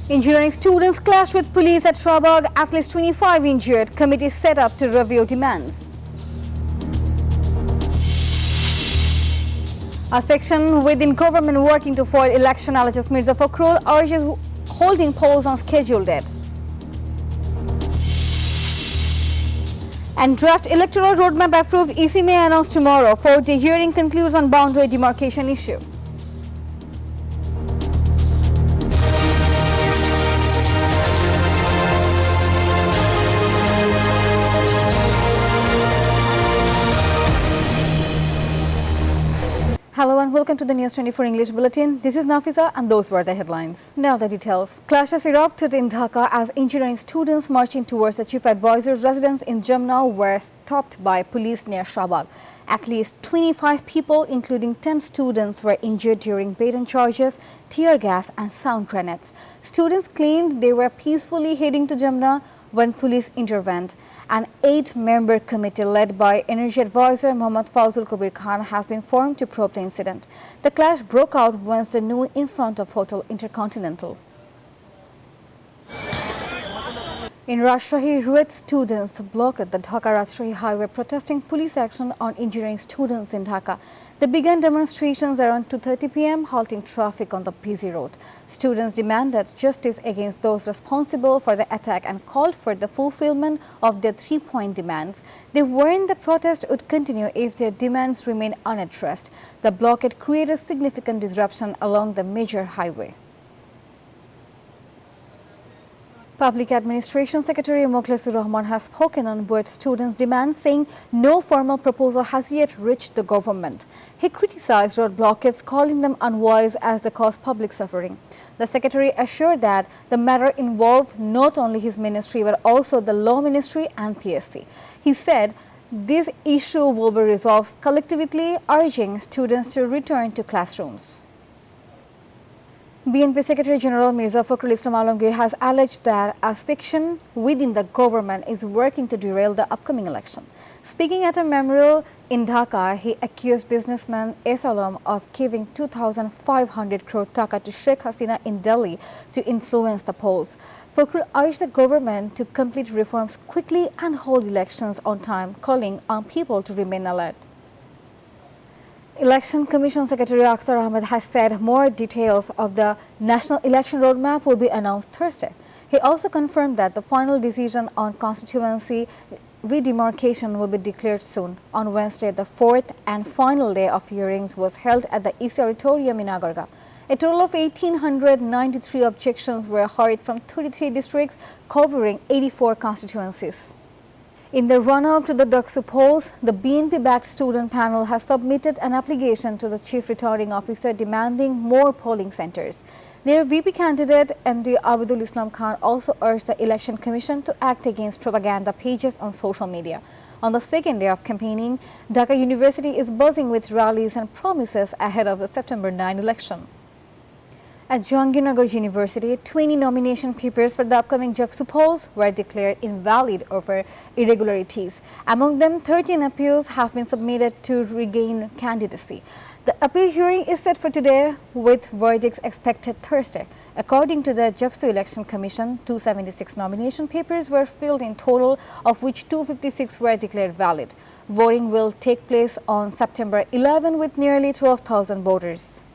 Engineering students clashed with police at Shahbag, at least 25 injured. Committee set up to review demands. A section within government working to foil election LHS News24 urges holding polls on scheduled date. And draft electoral roadmap approved, EC may announce tomorrow. 4-day hearing concludes on boundary demarcation issue. Hello and welcome to the News24 English Bulletin. This is Nafisa and those were the headlines. Now the details. Clashes erupted in Dhaka as engineering students marching towards the chief advisor's residence in Jamna were stopped by police near Shahbag. At least 25 people, including 10 students, were injured during bait charges, tear gas and sound grenades. Students claimed they were peacefully heading to Jamna when police intervened. An 8-member committee led by Energy Advisor Mohammad Fazul Kabir Khan has been formed to probe the incident. The clash broke out Wednesday noon in front of Hotel Intercontinental. In Rajshahi, Ruet students blocked the Dhaka-Rajshahi highway protesting police action on engineering students in Dhaka. They began demonstrations around 2:30 p.m., halting traffic on the busy road. Students demanded justice against those responsible for the attack and called for the fulfillment of their 3-point demands. They warned the protest would continue if their demands remain unaddressed. The blockade created significant disruption along the major highway. Public Administration Secretary Mokhlisur Rahman has spoken on both students' demands, saying no formal proposal has yet reached the government. He criticized road blockades, calling them unwise as they cause public suffering. The Secretary assured that the matter involved not only his ministry but also the Law Ministry and PSC. He said this issue will be resolved collectively, urging students to return to classrooms. BNP Secretary General Mirza Fakhrul Islam Alamgir has alleged that a section within the government is working to derail the upcoming election. Speaking at a memorial in Dhaka, he accused businessman S. Alam of giving 2,500 crore taka to Sheikh Hasina in Delhi to influence the polls. Fakhrul urged the government to complete reforms quickly and hold elections on time, calling on people to remain alert. Election Commission Secretary Akhtar Ahmed has said more details of the National Election Roadmap will be announced Thursday. He also confirmed that the final decision on constituency redemarcation will be declared soon. On Wednesday, the 4th and final day of hearings was held at the EC Auditorium in Agarga. A total of 1,893 objections were heard from 33 districts covering 84 constituencies. In the run-up to the Daksu polls, the BNP-backed student panel has submitted an application to the Chief Returning Officer demanding more polling centres. Their VP candidate, MD Abdul Islam Khan, also urged the Election Commission to act against propaganda pages on social media. On the second day of campaigning, Dhaka University is buzzing with rallies and promises ahead of the September 9 election. At Jahangirnagar University, 20 nomination papers for the upcoming Jaksu polls were declared invalid over irregularities. Among them, 13 appeals have been submitted to regain candidacy. The appeal hearing is set for today, with verdicts expected Thursday. According to the Jaksu Election Commission, 276 nomination papers were filled in total, of which 256 were declared valid. Voting will take place on September 11 with nearly 12,000 voters.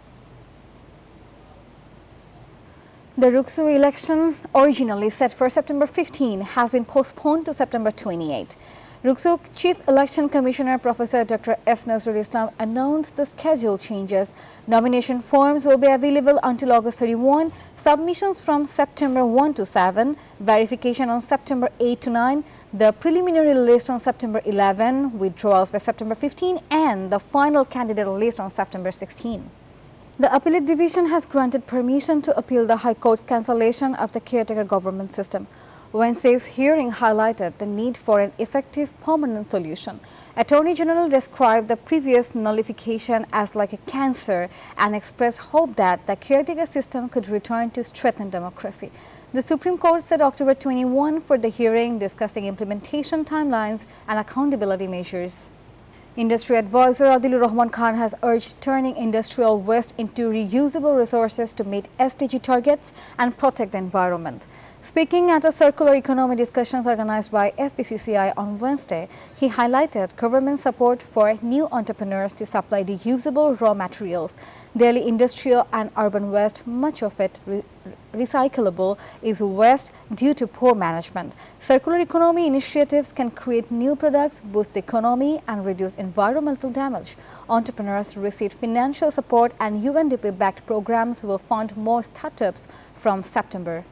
The Ruksu election, originally set for September 15, has been postponed to September 28. Ruksu Chief Election Commissioner Professor Dr. F. Nazrul Islam announced the schedule changes. Nomination forms will be available until August 31, submissions from September 1 to 7, verification on September 8 to 9, the preliminary list on September 11, withdrawals by September 15, and the final candidate list on September 16. The Appellate Division has granted permission to appeal the High Court's cancellation of the caretaker government system. Wednesday's hearing highlighted the need for an effective permanent solution. Attorney General described the previous nullification as like a cancer and expressed hope that the caretaker system could return to strengthen democracy. The Supreme Court set October 21 for the hearing discussing implementation timelines and accountability measures. Industry advisor Adilur Rahman Khan has urged turning industrial waste into reusable resources to meet SDG targets and protect the environment. Speaking at a circular economy discussions organized by FPCCI on Wednesday, he highlighted government support for new entrepreneurs to supply reusable raw materials. Daily industrial and urban waste, much of it recyclable, is waste due to poor management. Circular economy initiatives can create new products, boost the economy and reduce environmental damage. Entrepreneurs receive financial support and UNDP-backed programs will fund more startups from September.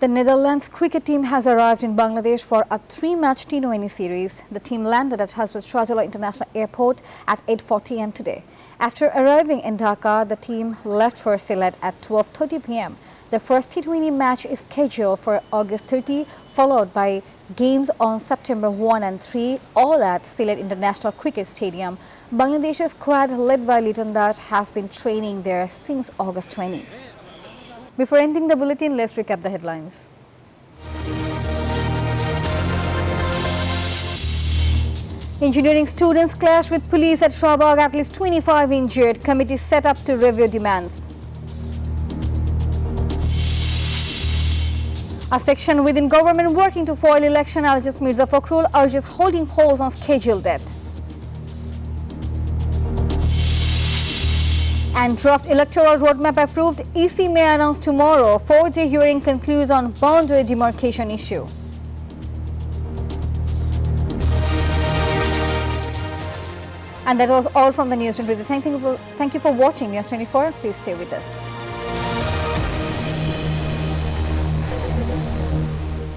The Netherlands cricket team has arrived in Bangladesh for a 3-match T20 series. The team landed at Hazrat Shahjalal International Airport at 8:40 am today. After arriving in Dhaka, the team left for Sylhet at 12:30 p.m. The first T20 match is scheduled for August 30, followed by games on September 1 and 3, all at Sylhet International Cricket Stadium. Bangladesh's squad, led by Liton Das, has been training there since August 20. Before ending the bulletin, let's recap the headlines. Engineering students clash with police at Shahbag, at least 25 injured. Committee set up to review demands. A section within government working to foil election alleges Mirza Fakhrul urges holding polls on scheduled date. And draft electoral roadmap approved. EC may announce tomorrow. 4-day hearing concludes on boundary demarcation issue. And that was all from the News 24. Thank you for watching News 24. Please stay with us.